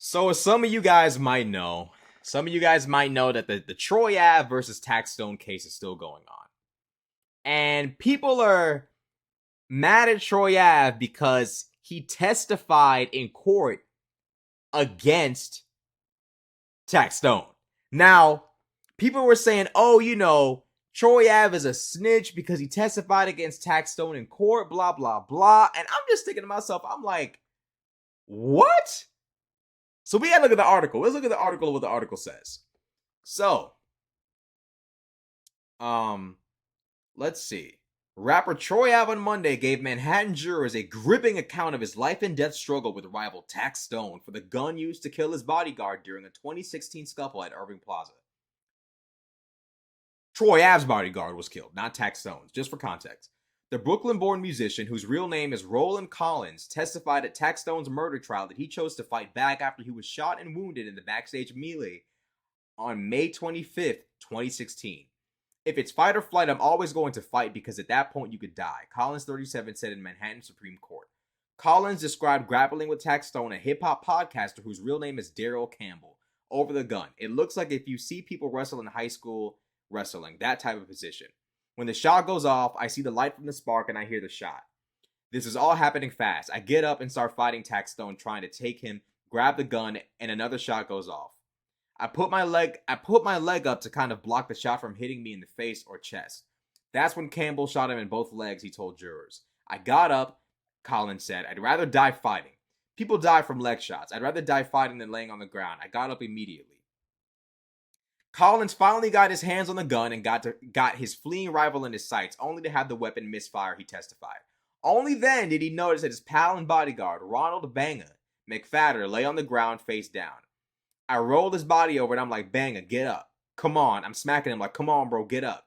So as some of you guys might know, that the Troy Ave versus TaxStone case is still going on. And people are mad at Troy Ave because he testified in court against TaxStone. Now, people were saying, Troy Ave is a snitch because he testified against TaxStone in court, blah, blah, blah. And I'm just thinking to myself, I'm like, what? So we gotta look at the article. Let's look at the article, what the article says. So, let's see. Rapper Troy Ave on Monday gave Manhattan jurors a gripping account of his life and death struggle with rival TaxStone for the gun used to kill his bodyguard during a 2016 scuffle at Irving Plaza. Troy Ave's bodyguard was killed, not TaxStone's, just for context. The Brooklyn-born musician, whose real name is Roland Collins, testified at TaxStone's murder trial that he chose to fight back after he was shot and wounded in the backstage melee on May 25th, 2016. If it's fight or flight, I'm always going to fight because at that point you could die, Collins, 37, said in Manhattan Supreme Court. Collins described grappling with TaxStone, a hip-hop podcaster whose real name is Daryl Campbell, over the gun. It looks like if you see people wrestle in high school wrestling, that type of position. When the shot goes off, I see the light from the spark and I hear the shot. This is all happening fast. I get up and start fighting TaxStone, trying to take him, grab the gun, and another shot goes off. I put my leg up to kind of block the shot from hitting me in the face or chest. That's when Campbell shot him in both legs, he told jurors. I got up, Collins said. I'd rather die fighting. People die from leg shots. I'd rather die fighting than laying on the ground. I got up immediately. Collins finally got his hands on the gun and got his fleeing rival in his sights, only to have the weapon misfire, he testified. Only then did he notice that his pal and bodyguard, Ronald Banga McFadder, lay on the ground face down. I rolled his body over and I'm like, Banga, get up. Come on. I'm smacking him like, come on, bro, get up.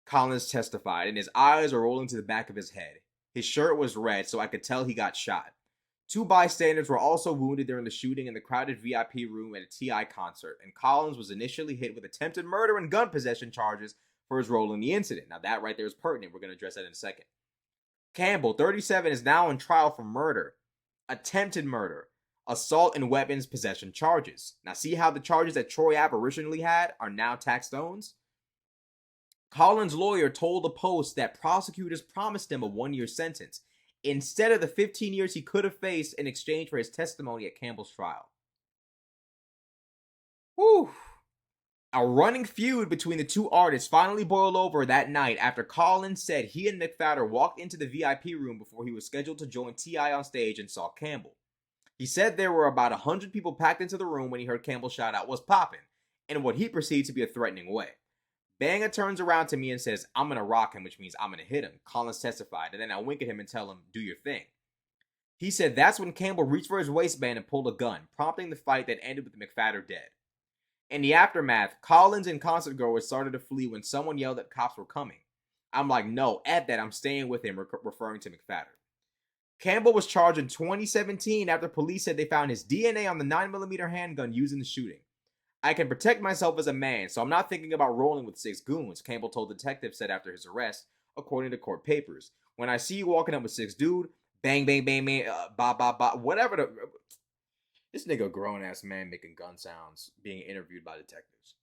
Collins testified, and his eyes were rolling to the back of his head. His shirt was red, so I could tell he got shot. 2 bystanders were also wounded during the shooting in the crowded VIP room at a T.I. concert, and Collins was initially hit with attempted murder and gun possession charges for his role in the incident. Now that right there is pertinent. We're going to address that in a second. Campbell, 37, is now on trial for murder, attempted murder, assault and weapons possession charges. Now see how the charges that Troy Ave originally had are now TaxStone's? Collins' lawyer told the Post that prosecutors promised him a 1-year sentence, instead of the 15 years he could have faced in exchange for his testimony at Campbell's trial. Whew. A running feud between the two artists finally boiled over that night after Collins said he and McFadder walked into the VIP room before he was scheduled to join T.I. on stage and saw Campbell. He said there were about 100 people packed into the room when he heard Campbell shout out, "Was poppin'," in what he perceived to be a threatening way. Banga turns around to me and says, "I'm going to rock him," which means I'm going to hit him, Collins testified, and then I wink at him and tell him, "Do your thing." He said that's when Campbell reached for his waistband and pulled a gun, prompting the fight that ended with McFadder dead. In the aftermath, Collins and concert goers started to flee when someone yelled that cops were coming. I'm like, "No, at that, I'm staying with him," referring to McFadder. Campbell was charged in 2017 after police said they found his DNA on the 9mm handgun used in the shooting. "I can protect myself as a man, so I'm not thinking about rolling with 6 goons," Campbell told detectives said after his arrest, according to court papers. "When I see you walking up with 6 dude, bang, bang, bang, bang, ba, ba, ba, whatever the..." This nigga a grown-ass man making gun sounds, being interviewed by detectives.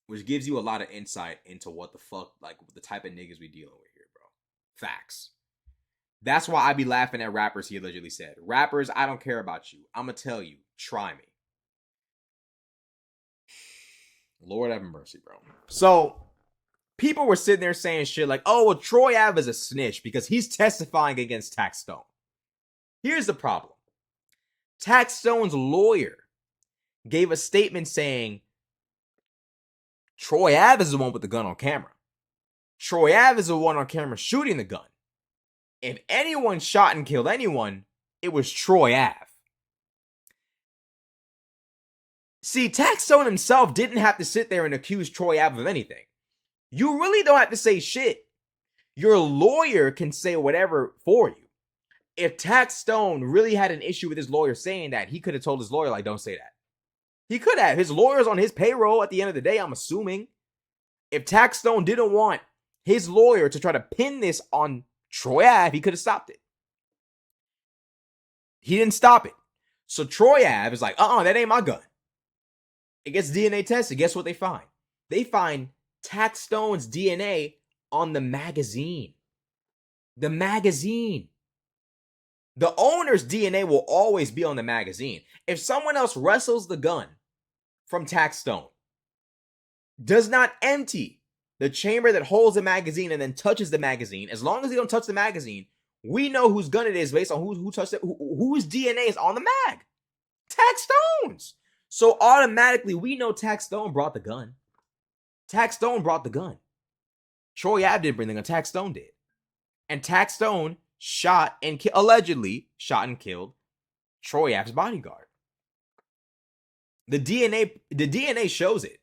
Which gives you a lot of insight into what the fuck, like, the type of niggas we dealing with here, bro. Facts. That's why I be laughing at rappers, he allegedly said. "Rappers, I don't care about you. I'ma tell you, try me." Lord have mercy, bro. So, people were sitting there saying shit like, "Oh, well, Troy Ave is a snitch because he's testifying against TaxStone." Here's the problem. TaxStone's lawyer gave a statement saying, Troy Ave is the one with the gun on camera. Troy Ave is the one on camera shooting the gun. If anyone shot and killed anyone, it was Troy Ave. See, TaxStone himself didn't have to sit there and accuse Troy Ave of anything. You really don't have to say shit. Your lawyer can say whatever for you. If TaxStone really had an issue with his lawyer saying that, he could have told his lawyer, like, "Don't say that." He could have. His lawyer's on his payroll at the end of the day, I'm assuming. If TaxStone didn't want his lawyer to try to pin this on Troy Ave, he could have stopped it. He didn't stop it. So Troy Ave is like, that ain't my gun. It gets DNA tested. Guess what they find? They find TaxStone's DNA on the magazine. The magazine. The owner's DNA will always be on the magazine. If someone else wrestles the gun from TaxStone, does not empty the chamber that holds the magazine and then touches the magazine, as long as they don't touch the magazine, we know whose gun it is based on who touched it, whose DNA is on the mag. TaxStone's. So automatically we know TaxStone brought the gun. TaxStone brought the gun. Troy Ave didn't bring the gun. TaxStone did. And TaxStone allegedly shot and killed Troy Ave's bodyguard. The DNA shows it.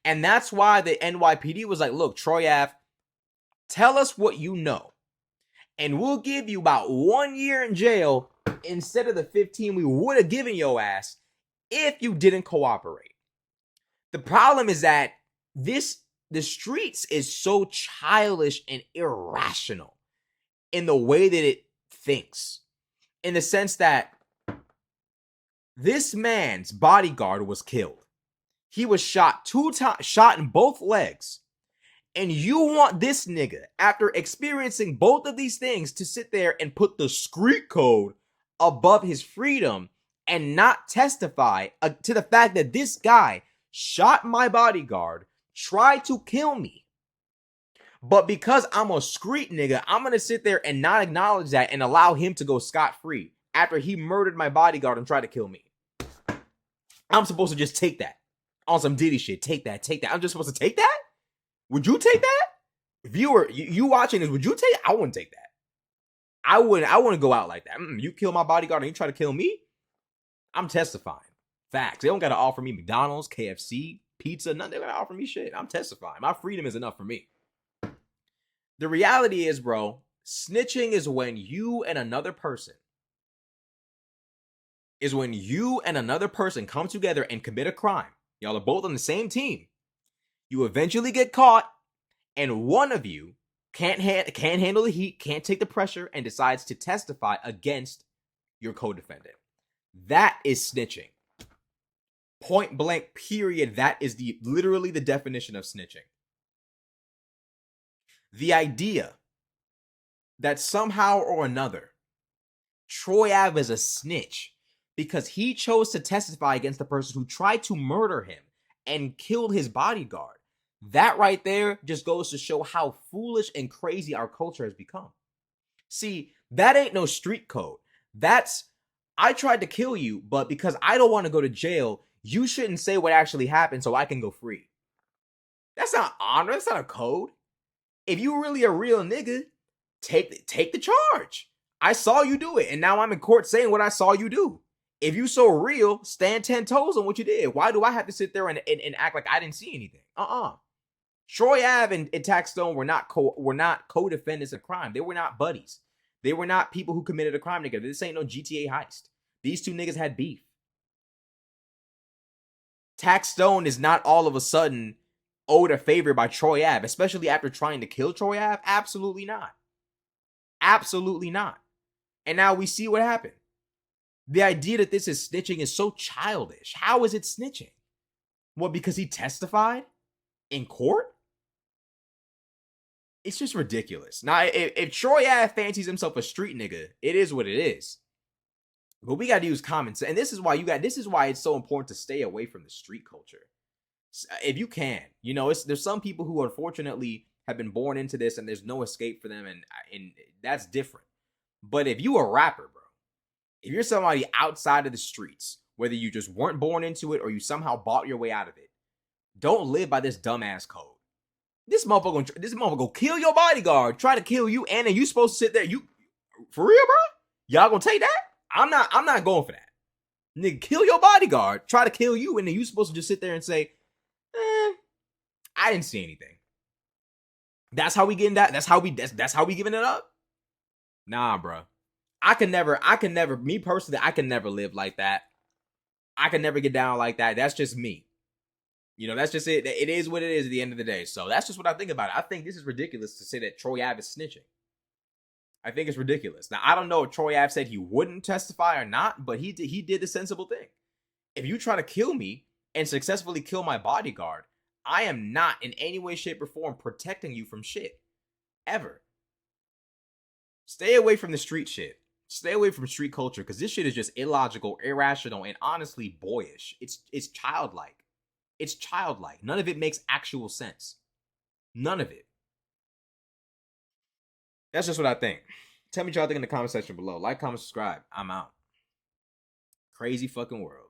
And that's why the NYPD was like, look, Troy Ave, tell us what you know. And we'll give you about 1 year in jail instead of the 15 we would have given your ass if you didn't cooperate. The problem is that the streets is so childish and irrational in the way that it thinks. In the sense that this man's bodyguard was killed. He was shot 2 times, shot in both legs. And you want this nigga, after experiencing both of these things, to sit there and put the street code above his freedom and not testify to the fact that this guy shot my bodyguard, tried to kill me. But because I'm a street nigga, I'm going to sit there and not acknowledge that and allow him to go scot-free after he murdered my bodyguard and tried to kill me. I'm supposed to just take that. On some Diddy shit. Take that. I'm just supposed to take that? Would you take that? Viewer, you watching this, would you take it? I wouldn't take that. I wouldn't go out like that. You kill my bodyguard and you try to kill me? I'm testifying. Facts. They don't got to offer me McDonald's, KFC, pizza, nothing. They got to offer me shit. I'm testifying. My freedom is enough for me. The reality is, bro, snitching is when you and another person come together and commit a crime. Y'all are both on the same team. You eventually get caught, and one of you can't handle the heat, can't take the pressure, and decides to testify against your co-defendant. That is snitching. Point blank, period. That is literally the definition of snitching. The idea that somehow or another Troy Ave is a snitch because he chose to testify against the person who tried to murder him and killed his bodyguard. That right there just goes to show how foolish and crazy our culture has become. See, that ain't no street code. That's, I tried to kill you, but because I don't want to go to jail, you shouldn't say what actually happened so I can go free. That's not honor. That's not a code. If you really a real nigga, take the charge. I saw you do it, and now I'm in court saying what I saw you do. If you so real, stand 10 toes on what you did. Why do I have to sit there and act like I didn't see anything? Troy Ave and TaxStone were not co-defendants of crime. They were not buddies. They were not people who committed a crime together. This ain't no GTA heist. These two niggas had beef. TaxStone is not all of a sudden owed a favor by Troy Ave, especially after trying to kill Troy Ave. Absolutely not. Absolutely not. And now we see what happened. The idea that this is snitching is so childish. How is it snitching? What, because he testified in court? It's just ridiculous. Now, if Troy Ave fancies himself a street nigga, it is what it is. But we got to use common sense. And this is why it's so important to stay away from the street culture. If you can, there's some people who unfortunately have been born into this and there's no escape for them, and that's different. But if you a rapper, bro, if you're somebody outside of the streets, whether you just weren't born into it or you somehow bought your way out of it, don't live by this dumbass code. This motherfucker gonna kill your bodyguard, try to kill you, and then you supposed to sit there. You for real, bro? Y'all gonna take that? I'm not going for that. Nigga, kill your bodyguard, try to kill you, and then you supposed to just sit there and say, I didn't see anything. That's how we getting that. That's how we giving it up. Nah, bro. I can never, me personally, I can never live like that. I can never get down like that. That's just me. That's just it. It is what it is at the end of the day. So that's just what I think about it. I think this is ridiculous to say that Troy Ave is snitching. I think it's ridiculous. Now, I don't know if Troy Ave said he wouldn't testify or not, but he did the sensible thing. If you try to kill me and successfully kill my bodyguard, I am not in any way, shape, or form protecting you from shit. Ever. Stay away from the street shit. Stay away from street culture, because this shit is just illogical, irrational, and honestly boyish. It's childlike. It's childlike. None of it makes actual sense. None of it. That's just what I think. Tell me what y'all think in the comment section below. Like, comment, subscribe. I'm out. Crazy fucking world.